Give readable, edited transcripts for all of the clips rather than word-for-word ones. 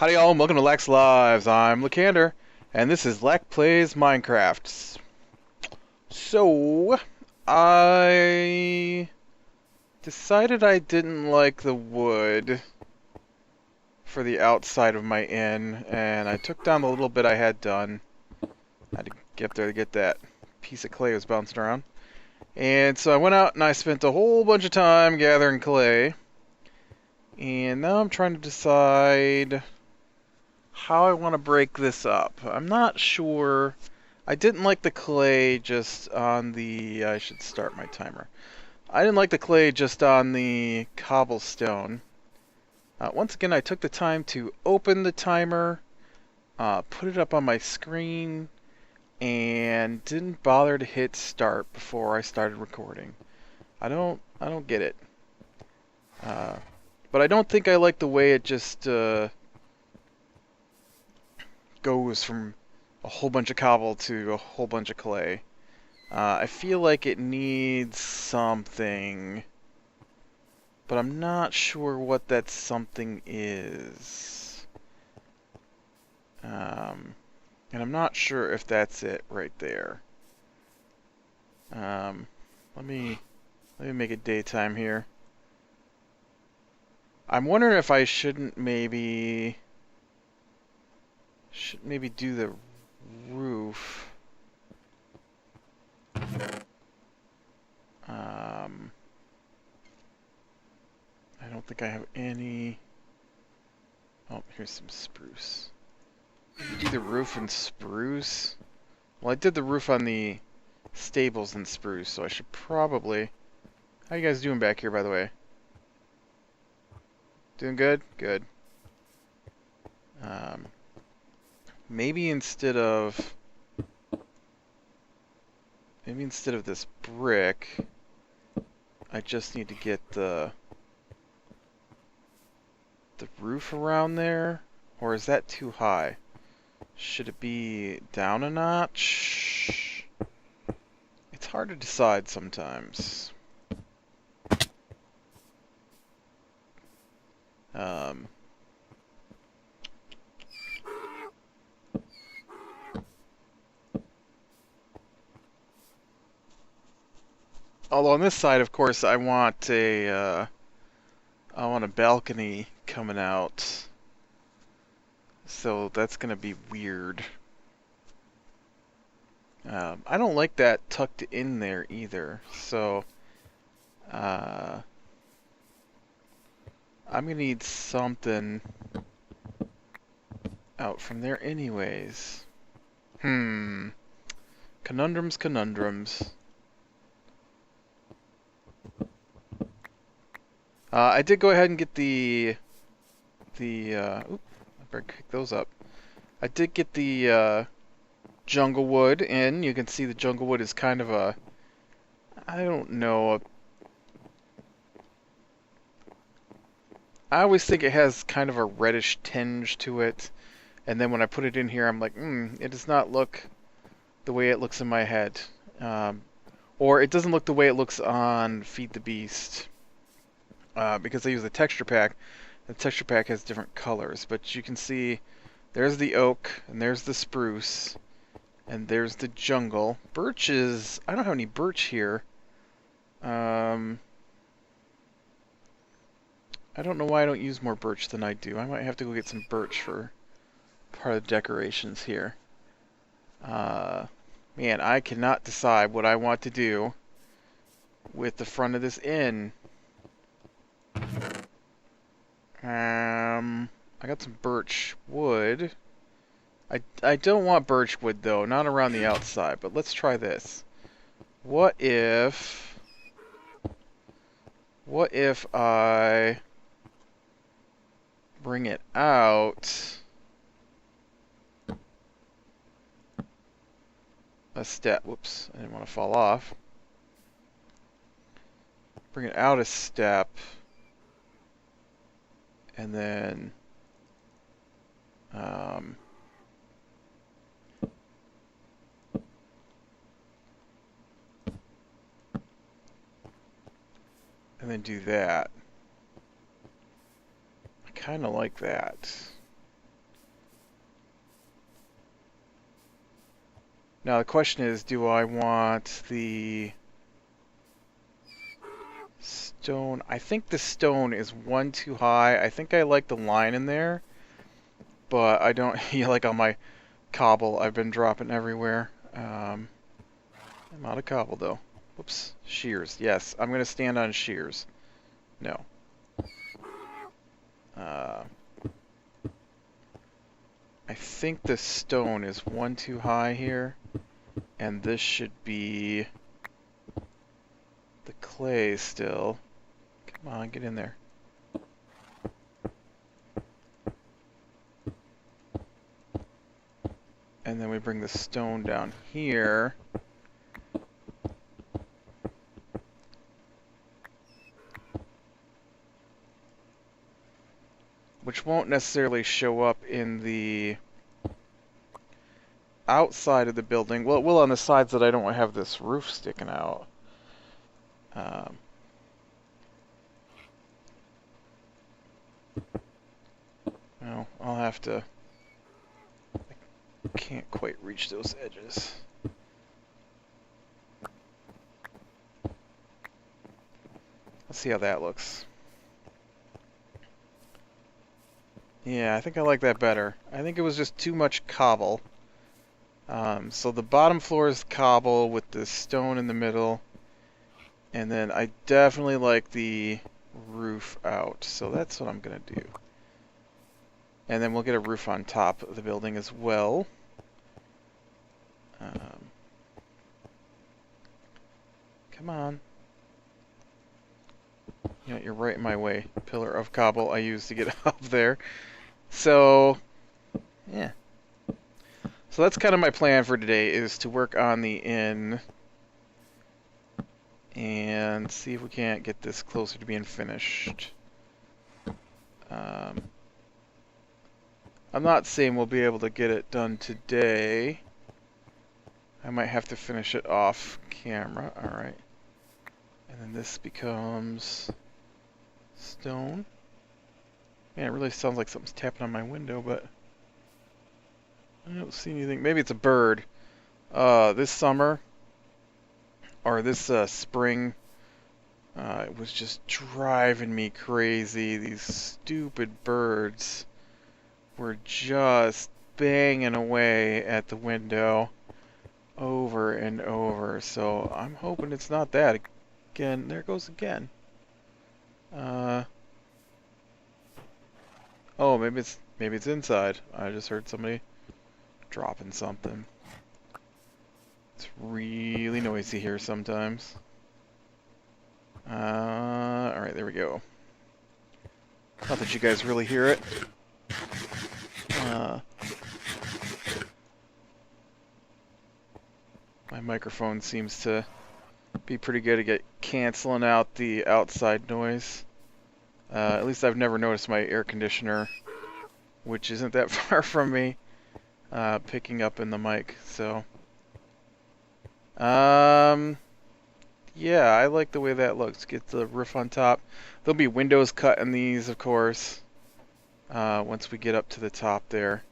Howdy y'all, and welcome to Lac's Lives. I'm Lacander, and this is Lac Plays Minecraft. So, I decided I didn't like the wood for the outside of my inn, and I took down the little bit I had done. I had to get up there to get that piece of clay that was bouncing around. And so I went out and I spent a whole bunch of time gathering clay, and now I'm trying to decide how I want to break this up. I'm not sure. I didn't like the clay just on the... I should start my timer. I didn't like the clay just on the cobblestone. Once again, I took the time to open the timer, put it up on my screen, and didn't bother to hit start before I started recording. I don't get it. But I don't think I like the way it just goes from a whole bunch of cobble to a whole bunch of clay. I feel like it needs something, but I'm not sure what that something is. And I'm not sure if that's it right there. Let me make it daytime here. I'm wondering if I shouldn't maybe do the roof. I don't think I have any... Oh, here's some spruce. Maybe do the roof in spruce? Well, I did the roof on the stables in spruce, so I should probably... How you guys doing back here, by the way? Doing good? Good. Maybe instead of this brick, I just need to get the roof around there, or is that too high? Should it be down a notch? It's hard to decide sometimes. Although on this side, of course, I want a balcony coming out, so that's gonna be weird. I don't like that tucked in there either, so I'm gonna need something out from there anyways. Conundrums, conundrums. I did go ahead and get oop, I better pick those up. I did get the jungle wood in. You can see the jungle wood is kind of a, I don't know, I always think it has kind of a reddish tinge to it, and then when I put it in here, I'm like, it does not look the way it looks in my head. Or it doesn't look the way it looks on Feed the Beast. Because I use the texture pack. The texture pack has different colors, but you can see there's the oak, and there's the spruce, and there's the jungle. Birch is... I don't have any birch here. I don't know why I don't use more birch than I do. I might have to go get some birch for part of the decorations here. Man, I cannot decide what I want to do with the front of this inn. I got some birch wood. I don't want birch wood though, not around the outside, but let's try this. What if I bring it out a step? Whoops, I didn't want to fall off. Bring it out a step, and then do that. I kind of like that. Now the question is, do I want the stone? I think the stone is one too high. I think I like the line in there, but I don't, like on my cobble I've been dropping everywhere. I'm out of cobble though. Whoops. Shears. Yes, I'm going to stand on shears. No. I think the stone is one too high here, and this should be the clay still. Come on, get in there. And then we bring the stone down here. Which won't necessarily show up in the outside of the building. Well, it will on the sides that I don't have this roof sticking out. Well, I'll have to... I can't quite reach those edges. Let's see how that looks. Yeah, I think I like that better. I think it was just too much cobble. So the bottom floor is cobble with the stone in the middle. And then I definitely like the roof out. So that's what I'm going to do. And then we'll get a roof on top of the building as well. Come on. You know, you're right in my way. Pillar of cobble I used to get up there. So, yeah. So that's kind of my plan for today, is to work on the inn and see if we can't get this closer to being finished. I'm not saying we'll be able to get it done today. I might have to finish it off camera. Alright. And then this becomes stone. Man, it really sounds like something's tapping on my window, but I don't see anything. Maybe it's a bird. This summer, or this spring, it was just driving me crazy. These stupid birds were just banging away at the window over and over. So I'm hoping it's not that. Again, there it goes again. Oh, maybe it's inside. I just heard somebody dropping something. It's really noisy here sometimes. Alright, there we go. Not that you guys really hear it. My microphone seems to be pretty good at canceling out the outside noise. At least I've never noticed my air conditioner, which isn't that far from me, picking up in the mic. So, yeah, I like the way that looks. Get the roof on top. There'll be windows cut in these, of course, once we get up to the top there.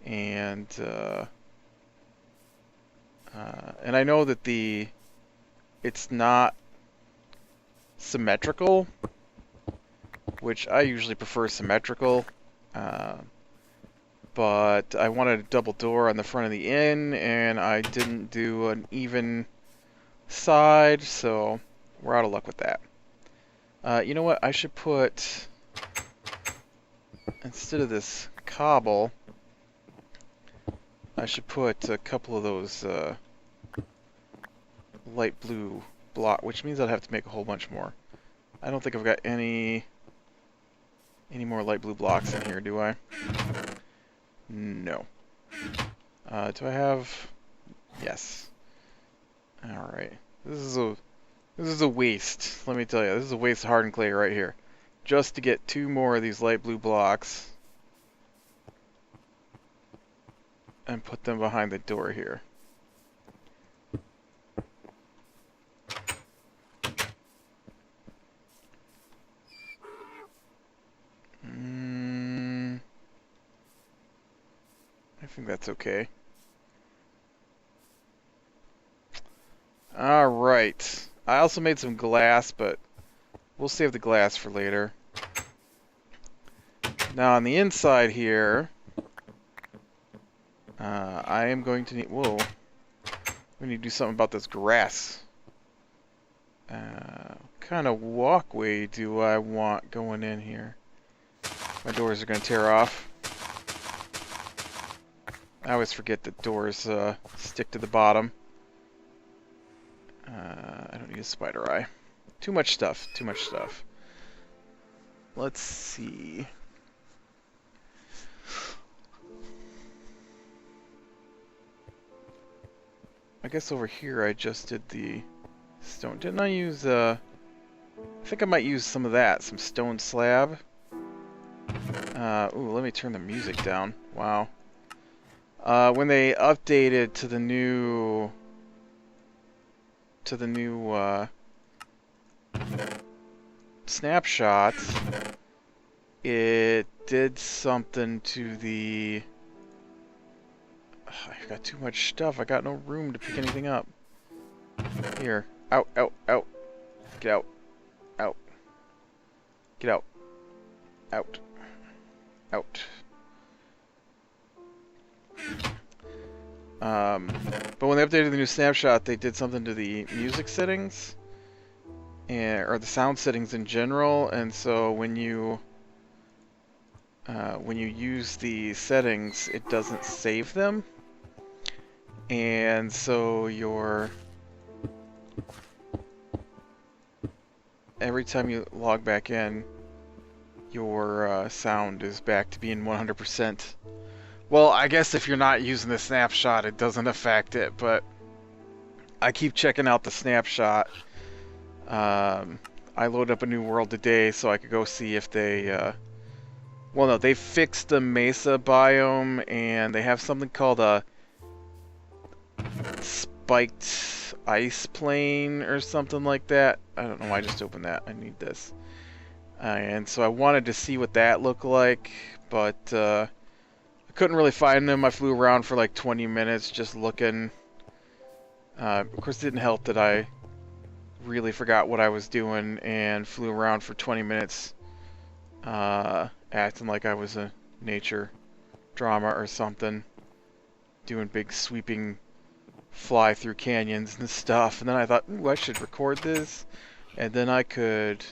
And I know that it's not symmetrical, which I usually prefer symmetrical. But I wanted a double door on the front of the inn, and I didn't do an even side, so we're out of luck with that. You know what? I should put, instead of this cobble, I should put a couple of those light blue block, which means I'll have to make a whole bunch more. I don't think I've got any more light blue blocks in here, do I? No. Do I have? Yes. All right. This is a waste. Let me tell you, this is a waste of hardened clay right here, just to get 2 more of these light blue blocks and put them behind the door here. I think that's okay. Alright. I also made some glass, but we'll save the glass for later. Now on the inside here, I am going to need... Whoa. We need to do something about this grass. What kind of walkway do I want going in here? My doors are going to tear off. I always forget that doors stick to the bottom. I don't need a spider eye. Too much stuff. Too much stuff. Let's see. I guess over here I just did the stone. Didn't I use, I think I might use some of that. Some stone slab. Ooh, let me turn the music down. Wow. When they updated to the new... snapshots, it did something to the... I've got too much stuff. I got no room to pick anything up. Here. Out, out, out. Get out. Out. Get out. Out. Out. But when they updated the new snapshot, they did something to the music settings, or the sound settings in general, and so when you use the settings, it doesn't save them, and so every time you log back in, your sound is back to being 100%. Well, I guess if you're not using the snapshot, it doesn't affect it, but I keep checking out the snapshot. I loaded up a new world today so I could go see if they... well, no, they fixed the mesa biome, and they have something called a spiked ice plane or something like that. I don't know why I just opened that. I need this. And so I wanted to see what that looked like, but I couldn't really find them. I flew around for like 20 minutes just looking. Of course, it didn't help that I really forgot what I was doing and flew around for 20 minutes acting like I was a nature drama or something, doing big sweeping fly through canyons and stuff. And then I thought, ooh, I should record this, and then I could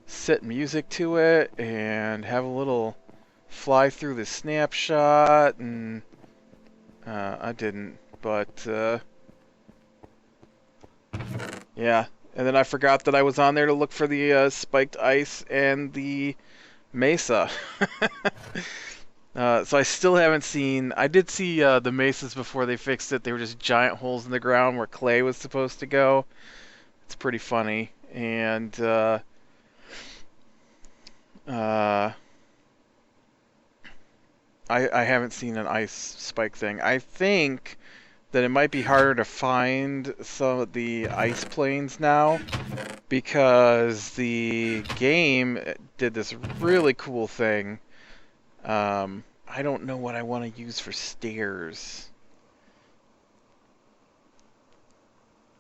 set music to it and have a little fly through the snapshot, and I didn't, but yeah. And then I forgot that I was on there to look for the spiked ice and the mesa. So I still haven't seen... I did see the mesas before they fixed it. They were just giant holes in the ground where clay was supposed to go. It's pretty funny. And I haven't seen an ice spike thing. I think that it might be harder to find some of the ice planes now, because the game did this really cool thing. I don't know what I want to use for stairs.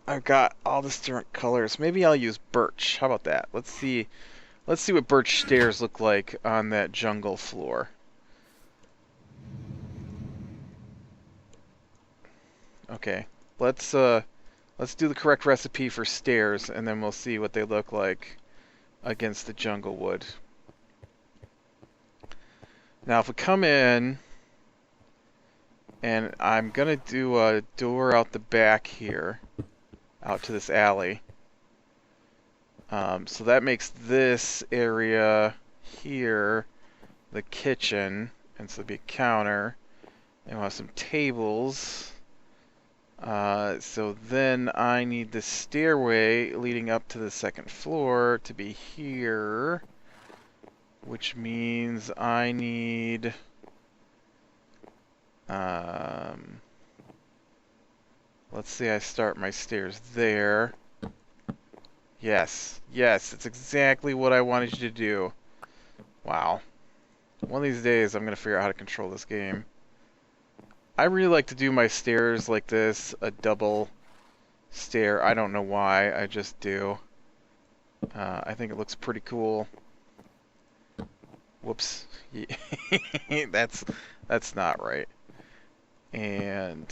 I've got all the different colors. Maybe I'll use birch. How about that? Let's see what birch stairs look like on that jungle floor. Okay, let's do the correct recipe for stairs, and then we'll see what they look like against the jungle wood. Now, if we come in, and I'm gonna do a door out the back here, out to this alley. So that makes this area here the kitchen, and so it'll be a counter, and we'll have some tables. So then I need the stairway leading up to the second floor to be here, which means I need let's see, I start my stairs there. Yes, it's exactly what I wanted you to do. Wow. One of these days I'm gonna figure out how to control this game. I really like to do my stairs like this, a double stair. I don't know why, I just do. I think it looks pretty cool. Whoops. That's not right. And,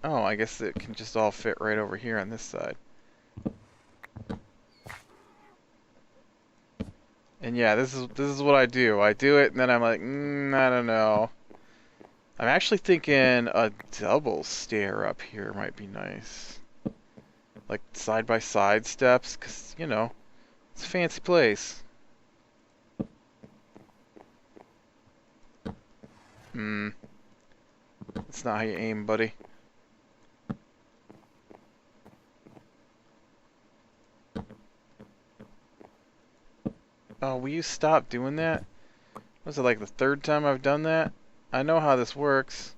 oh, I guess it can just all fit right over here on this side. And yeah, this is what I do. I do it, and then I'm like, I don't know. I'm actually thinking a double stair up here might be nice. Like side-by-side steps, because, you know, it's a fancy place. That's not how you aim, buddy. Oh, will you stop doing that? Was it like the third time I've done that? I know how this works.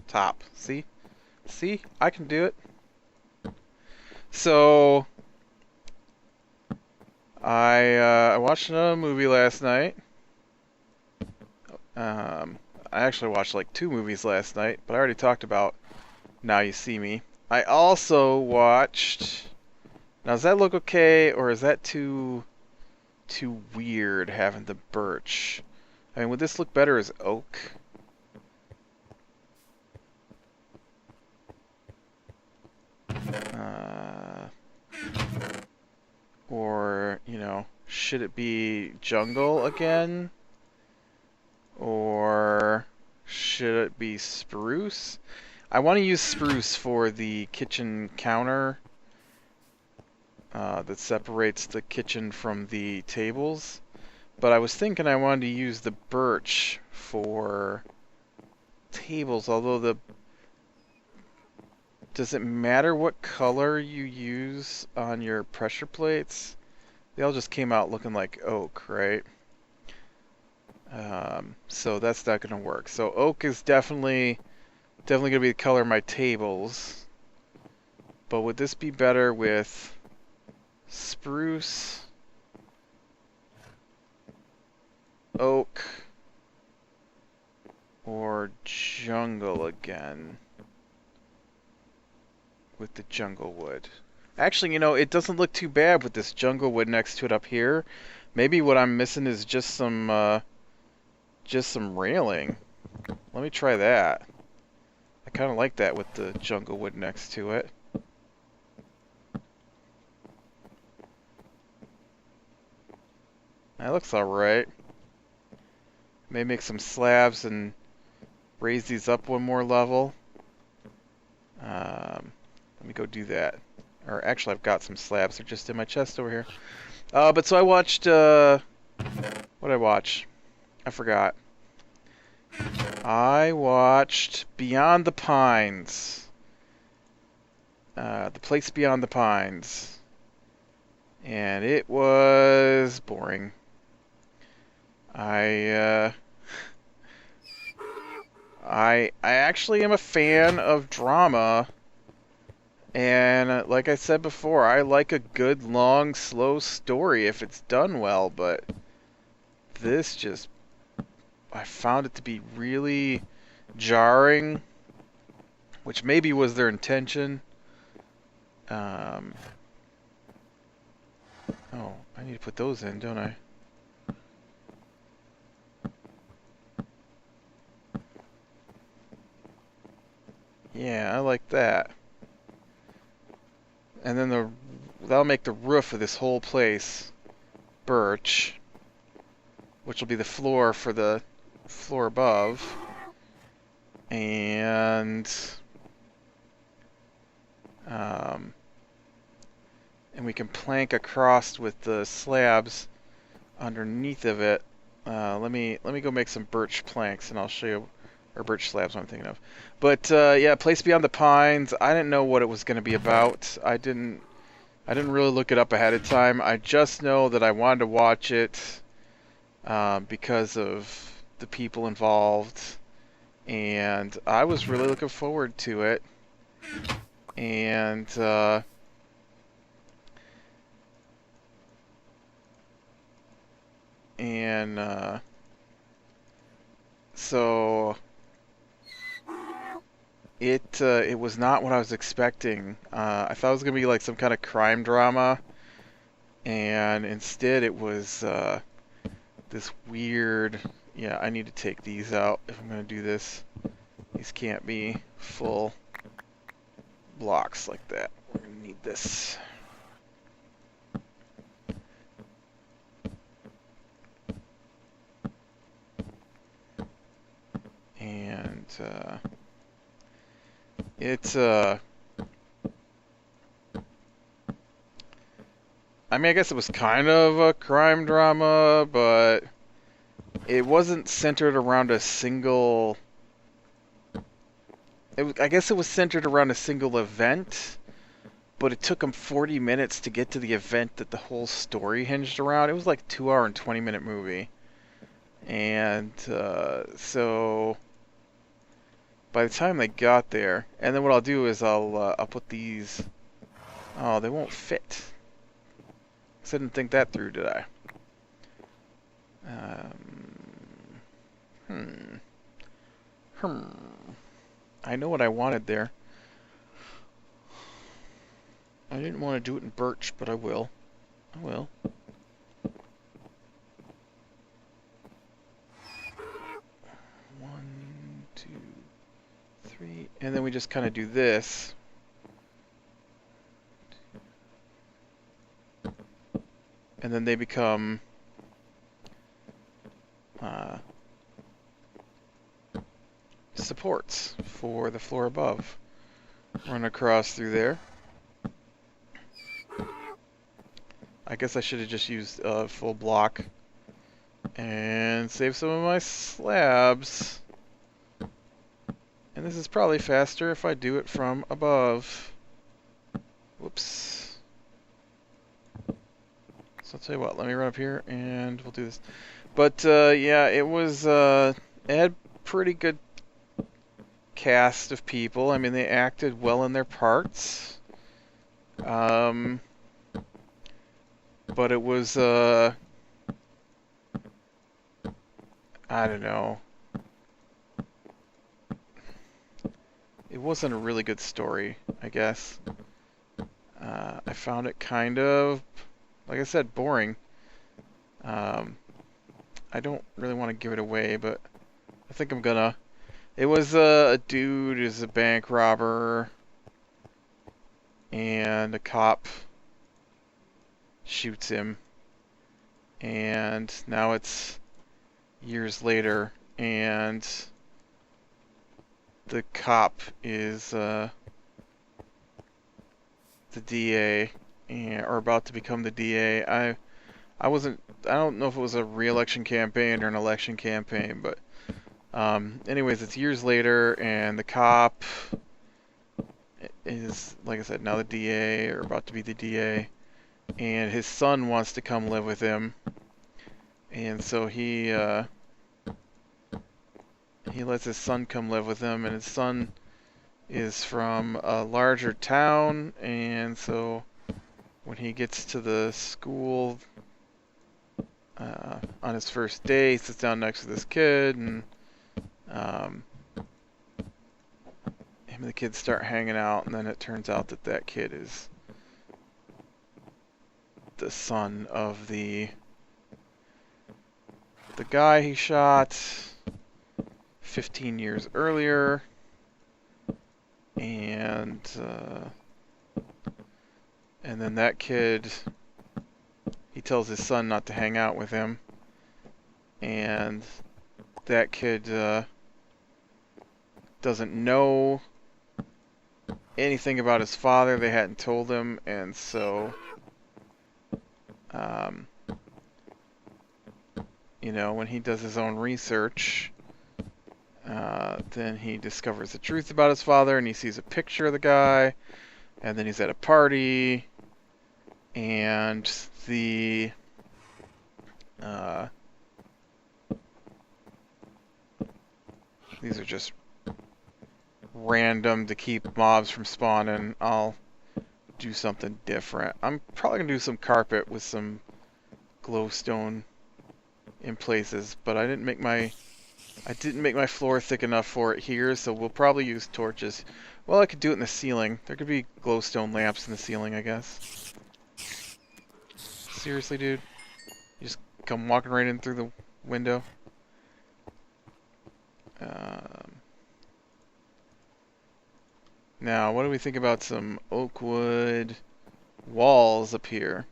Top. See? See? I can do it. So, I watched another movie last night. I actually watched like 2 movies last night, but I already talked about Now You See Me. I also watched... Now, does that look okay, or is that too weird having the birch? I mean, would this look better as oak? Or, you know, should it be jungle again? Or should it be spruce? I want to use spruce for the kitchen counter that separates the kitchen from the tables. But I was thinking I wanted to use the birch for tables, although the... Does it matter what color you use on your pressure plates? They all just came out looking like oak, right? So that's not going to work. So oak is definitely going to be the color of my tables. But would this be better with spruce, oak, or jungle again? With the jungle wood. Actually, you know, it doesn't look too bad with this jungle wood next to it up here. Maybe what I'm missing is just some railing. Let me try that. I kind of like that with the jungle wood next to it. That looks alright. Maybe make some slabs and raise these up one more level. Let me go do that. Or actually, I've got some slabs. They're just in my chest over here. But so I watched, what did I watch? I forgot. I watched Beyond the Pines. The Place Beyond the Pines. And it was boring. I actually am a fan of drama. And like I said before, I like a good, long, slow story if it's done well, but this just... I found it to be really jarring, which maybe was their intention. Oh, I need to put those in, don't I? Yeah, I like that. And then that'll make the roof of this whole place birch, which will be the floor for the floor above. And we can plank across with the slabs underneath of it. Let me go make some birch planks, and I'll show you, or birch slabs I'm thinking of. But yeah, Place Beyond the Pines. I didn't know what it was going to be about. I didn't really look it up ahead of time. I just know that I wanted to watch it because of the people involved, and I was really looking forward to it. And and so it was not what I was expecting. I thought it was gonna be like some kind of crime drama, and instead it was this weird. Yeah, I need to take these out if I'm gonna do this. These can't be full blocks like that. We're gonna need this. And it's I mean, I guess it was kind of a crime drama, but it wasn't centered around a single. I guess it was centered around a single event, but it took them 40 minutes to get to the event that the whole story hinged around. It was like a 2 hour and 20-minute movie, and so by the time they got there, and then what I'll do is I'll put these. Oh, they won't fit. I didn't think that through, did I? Hmm. I know what I wanted there. I didn't want to do it in birch, but I will. I will. One, two, three, and then we just kind of do this. And then they become supports for the floor above. Run across through there. I guess I should have just used a full block and save some of my slabs. And this is probably faster if I do it from above. Whoops. So I'll tell you what, let me run up here and we'll do this. But yeah, it was it had pretty good cast of people. I mean, they acted well in their parts. But it was I don't know. It wasn't a really good story, I guess. I found it kind of, like I said, boring. I don't really want to give it away, but I think I'm gonna. It was a dude who's a bank robber, and a cop shoots him, and now it's years later, and the cop is the DA, or about to become the DA. I don't know if it was a re-election campaign or an election campaign, but anyways, it's years later, and the cop is, like I said, now the DA, or about to be the DA, and his son wants to come live with him, and so he lets his son come live with him, and his son is from a larger town, and so when he gets to the school on his first day, he sits down next to this kid, and him and the kid start hanging out, and then it turns out that that kid is the son of the guy he shot 15 years earlier, and then that kid, he tells his son not to hang out with him, and that kid doesn't know anything about his father. They hadn't told him, and so you know, when he does his own research, then he discovers the truth about his father, and he sees a picture of the guy, and then he's at a party, and the these are just random to keep mobs from spawning. I'll do something different. I'm probably gonna do some carpet with some glowstone in places, but I didn't make my floor thick enough for it here, so we'll probably use torches. Well, I could do it in the ceiling. There could be glowstone lamps in the ceiling, I guess. Seriously, dude? You just come walking right in through the window? Now, what do we think about some oak wood walls up here?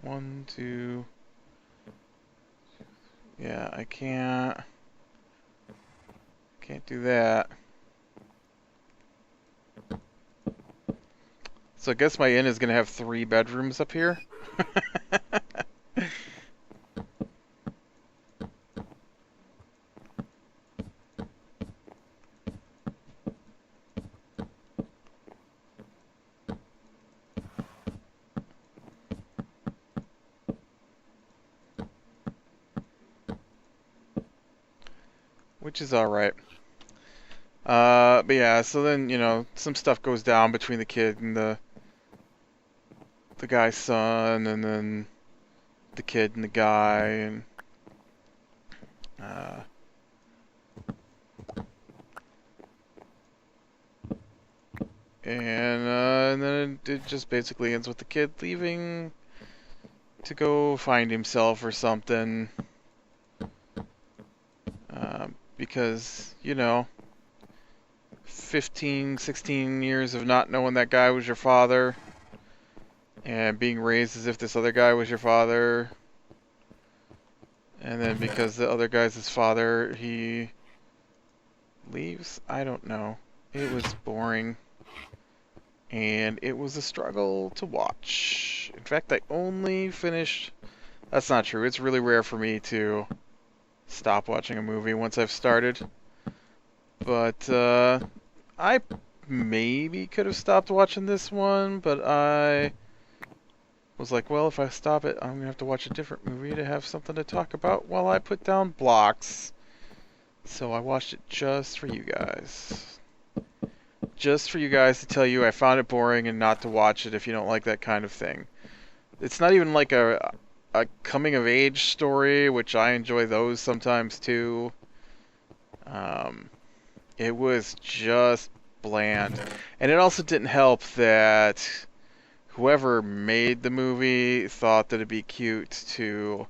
One, two. Yeah, I can't do that. So I guess my inn is gonna have 3 bedrooms up here. Which is alright. But yeah, so then, you know, some stuff goes down between the kid and the guy's son, and then the kid and the guy, uh, and then it just basically ends with the kid leaving to go find himself or something. Because, you know, 15, 16 years of not knowing that guy was your father, and being raised as if this other guy was your father, and then because the other guy's his father, he leaves? I don't know. It was boring, and it was a struggle to watch. In fact, I only finished... That's not true. It's really rare for me to stop watching a movie once I've started. But, I maybe could have stopped watching this one, but I was like, well, if I stop it, I'm gonna have to watch a different movie to have something to talk about while I put down blocks. So I watched it just for you guys. Just for you guys to tell you I found it boring and not to watch it if you don't like that kind of thing. It's not even like a coming-of-age story, which I enjoy those sometimes too. It was just bland. And it also didn't help that whoever made the movie thought that it'd be cute to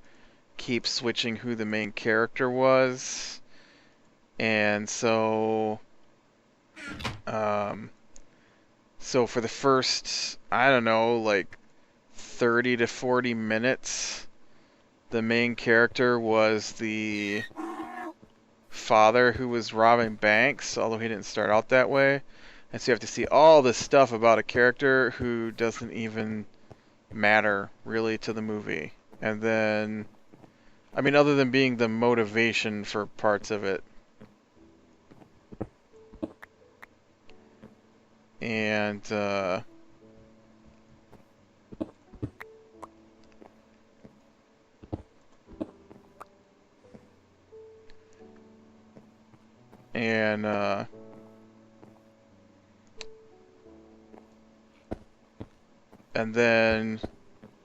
keep switching who the main character was. And so so for the first, I don't know, like 30 to 40 minutes, the main character was the father who was robbing banks, although he didn't start out that way. And so you have to see all this stuff about a character who doesn't even matter really to the movie. And then, I mean, other than being the motivation for parts of it. And, and then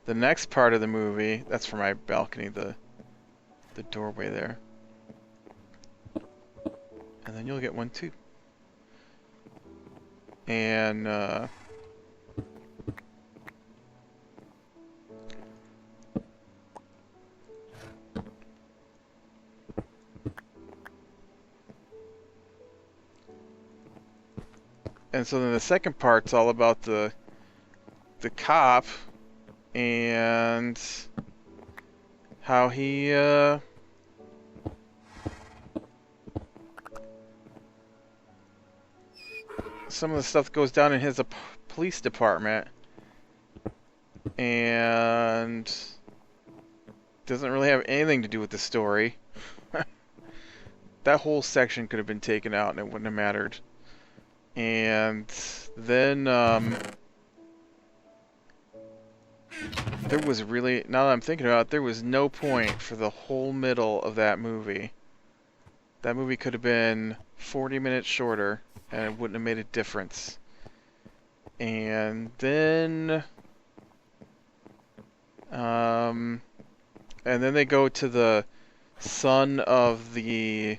the next part of the movie, that's for my balcony, the doorway there. And then you'll get one too. And so then the second part's all about the cop and how he some of the stuff that goes down in his police department and doesn't really have anything to do with the story. That whole section could have been taken out and it wouldn't have mattered. And then, there was really, now that I'm thinking about it, there was no point for the whole middle of that movie. That movie could have been 40 minutes shorter, and it wouldn't have made a difference. And then, and then they go to the son of the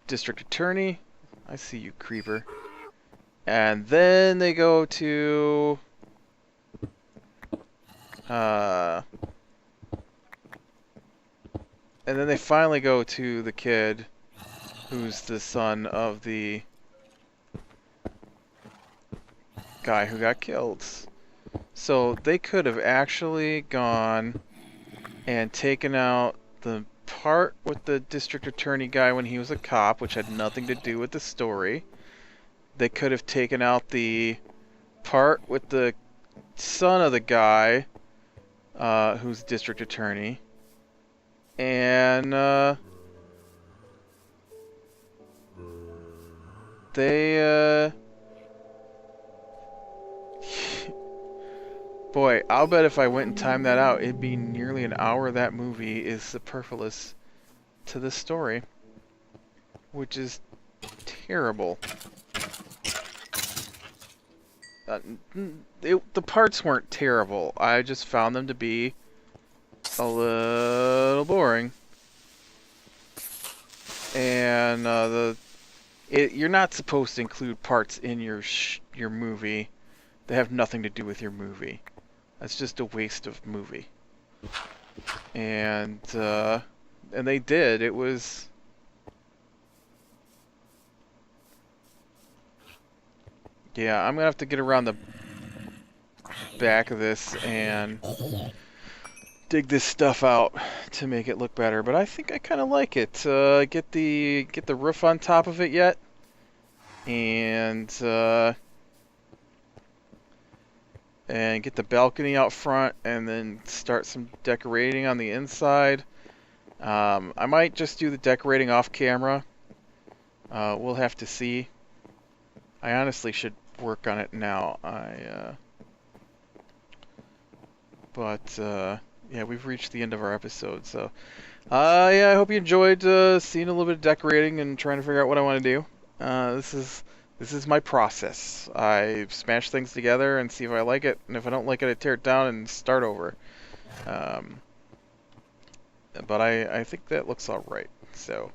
district attorney. I see you, creeper. And then they go to, and then they finally go to the kid who's the son of the guy who got killed. So they could have actually gone and taken out the part with the district attorney guy when he was a cop, which had nothing to do with the story. They could have taken out the part with the son of the guy who's district attorney. And they boy, I'll bet if I went and timed that out, it'd be nearly an hour. That movie is superfluous to the story, which is terrible. The parts weren't terrible. I just found them to be a little boring. And you're not supposed to include parts in your movie that have nothing to do with your movie. That's just a waste of movie. And they did. It was, yeah, I'm gonna have to get around the back of this and dig this stuff out to make it look better. But I think I kind of like it. Get the roof on top of it yet, and get the balcony out front, and then start some decorating on the inside. I might just do the decorating off camera. We'll have to see. I honestly should work on it now. Yeah, we've reached the end of our episode, so yeah, I hope you enjoyed seeing a little bit of decorating and trying to figure out what I want to do. This is my process. I smash things together and see if I like it, and if I don't like it, I tear it down and start over. But I think that looks all right. So,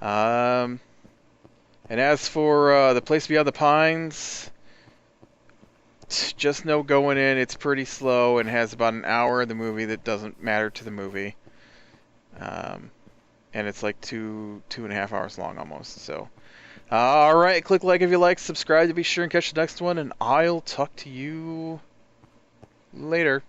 and as for the place beyond the pines, just know going in, it's pretty slow and has about an hour of the movie that doesn't matter to the movie. And it's like 2.5 hours long almost. So, alright, click like if you like, subscribe to be sure and catch the next one, and I'll talk to you later.